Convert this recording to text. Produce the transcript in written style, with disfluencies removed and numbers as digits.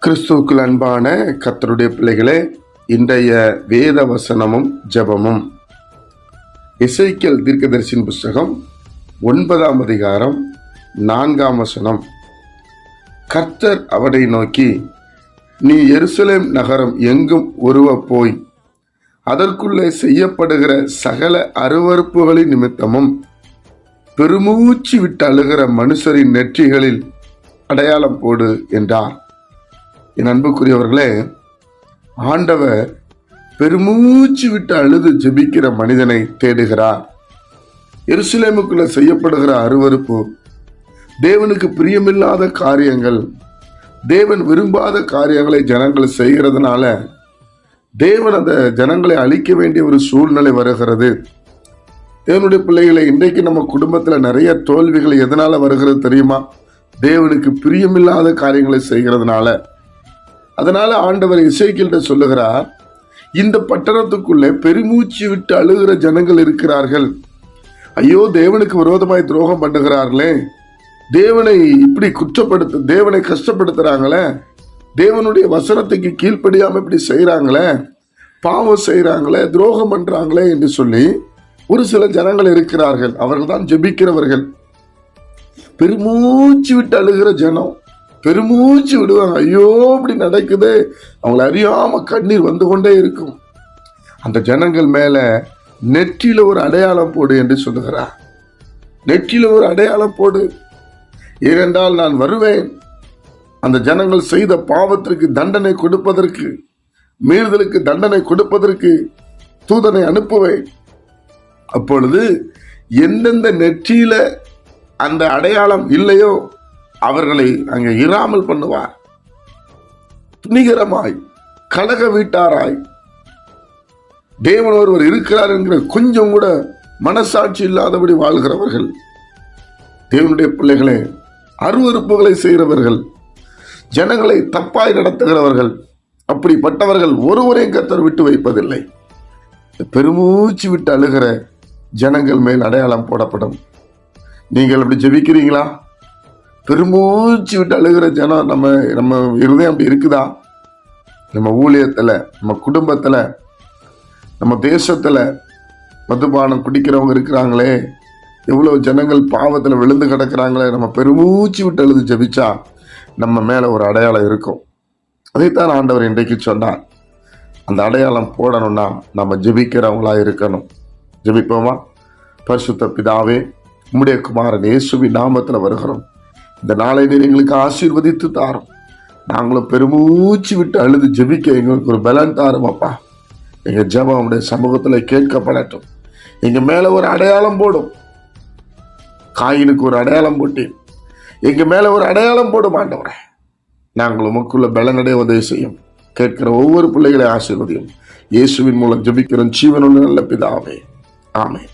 கிறிஸ்துவுக்குள் அன்பான கர்த்தருடைய பிள்ளைகளே, இன்றைய வேத வசனமும் ஜெபமும் எசேக்கியேல் தீர்க்கதரிசியின் புஸ்தகம் 9ஆம் அதிகாரம் 4ஆம் வசனம். கர்த்தர் அவனை நோக்கி, நீ எருசலேம் நகரம் எங்கும் உருவ போய் அதற்குள்ளே செய்யப்படுகிற சகல அருவருப்புகளின் நிமித்தமும் பெருமூச்சு விட்டு அழுகிற மனுஷரின் நெற்றிகளில் அடையாளம் போடு என்றார். என் அன்புக்குரியவர்களே, ஆண்டவர் பெருமூச்சு விட்டு அழுது ஜெபிக்கிற மனிதனை தேடுகிறார். எருசலேமுக்குள்ள செய்யப்படுகிற அருவருப்பு, தேவனுக்கு பிரியமில்லாத காரியங்கள், தேவன் விரும்பாத காரியங்களை ஜனங்கள் செய்கிறதுனால தேவன் அந்த ஜனங்களை அழிக்க வேண்டிய ஒரு சூழ்நிலை வருகிறது. தேவனுடைய பிள்ளைகளை, இன்றைக்கு நம்ம குடும்பத்தில் நிறைய தோல்விகள் எதனால வருகிறது தெரியுமா? தேவனுக்கு பிரியமில்லாத காரியங்களை செய்கிறதுனால. அதனால ஆண்டவர் எசேக்கியேல்கிட்ட சொல்லுகிறார், இந்த பட்டணத்துக்குள்ளே பெருமூச்சு விட்டு அழுகிற ஜனங்கள் இருக்கிறார்கள். ஐயோ, தேவனுக்கு விரோதமாய் துரோகம் பண்ணுகிறார்களே, தேவனை இப்படி தேவனை கஷ்டப்படுத்துறாங்களே, தேவனுடைய வசனத்துக்கு கீழ்ப்படியாம இப்படி செய்யறாங்களே, பாவம் செய்யறாங்களே, துரோகம் பண்றாங்களே என்று சொல்லி ஒரு சில ஜனங்கள் இருக்கிறார்கள். அவர்கள் தான் ஜெபிக்கிறவர்கள். பெருமூச்சு விட்டு அழுகிற ஜனம் பெருமூச்சு விடுவாங்க. ஐயோ, இப்படி நடக்குது, அவங்களை அறியாம கண்ணீர் வந்து கொண்டே இருக்கும். அந்த ஜனங்கள் மேல நெற்றியில ஒரு அடையாளம் போடு என்று சொல்லுகிறார். நெற்றியில ஒரு அடையாளம் போடு, ஏனென்றால் நான் வருவேன், அந்த ஜனங்கள் செய்த பாவத்திற்கு தண்டனை கொடுப்பதற்கு, மீறுதலுக்கு தண்டனை கொடுப்பதற்கு தூதனை அனுப்புவேன். அப்பொழுது எந்தெந்த நெற்றியில அந்த அடையாளம் இல்லையோ அவர்களை அங்கே இராமல் பண்ணுவார். துணிகரமாய், கலக வீட்டாராய், தேவன் ஒருவர் இருக்கிறார் என்கிற கொஞ்சம் கூட மனசாட்சி இல்லாதபடி வாழ்கிறவர்கள், தேவனுடைய பிள்ளைகளே, அருவருப்புகளை செய்கிறவர்கள், ஜனங்களை தப்பாய் நடத்துகிறவர்கள், அப்படிப்பட்டவர்கள் ஒருவரையும் கர்த்தர் விட்டு வைப்பதில்லை. பெருமூச்சு விட்டு அழுகிற ஜனங்கள் மேல் அடையாளம் போடப்படும். நீங்கள் அப்படி ஜெபிக்கிறீங்களா? பெருமூச்சு விட்டு அழுகிற ஜனம் நம்ம இருதயம் அப்படி இருக்குதா? நம்ம ஊழியத்தில், நம்ம குடும்பத்தில், நம்ம தேசத்தில் மதுபானம் குடிக்கிறவங்க இருக்கிறாங்களே, எவ்வளோ ஜனங்கள் பாவத்தில் விழுந்து கிடக்கிறாங்களே, நம்ம பெருமூச்சு விட்டு அழுது ஜெபிச்சா நம்ம மேலே ஒரு அடையாளம் இருக்கும். அதைத்தான் ஆண்டவர் இன்றைக்கு சொன்னார். அந்த அடையாளம் போடணும்னா நம்ம ஜெபிக்கிறவங்களா இருக்கணும். ஜெபிப்போமா? பரிசுத்த பிதாவே, உம்முடைய குமாரன் இயேசுவின் நாமத்தில் வருகிறோம். இந்த நாளை நீர் எங்களுக்கு ஆசீர்வதித்து தாரும். நாங்களும் பெருமூச்சு விட்டு அழுது ஜெபிக்க எங்களுக்கு ஒரு பலன் தாரும் அப்பா. எங்க ஜெபம் உம்முடைய சமூகத்தில் கேட்கப்படட்டும். எங்க மேல ஒரு அடையாளம் போடும். காயினுக்கு ஒரு அடையாளம் போட்டேன், எங்க மேல ஒரு அடையாளம் போடும் ஆண்டவரே. நாங்கள் உமக்குள்ள பலனடைய உதவி செய்யும். கேட்கிற ஒவ்வொரு பிள்ளைகளை ஆசீர்வதியும். இயேசுவின் மூலம் ஜெபிக்கிறோம் ஜீவனுள்ள நல்ல பிதாவே, ஆமென்.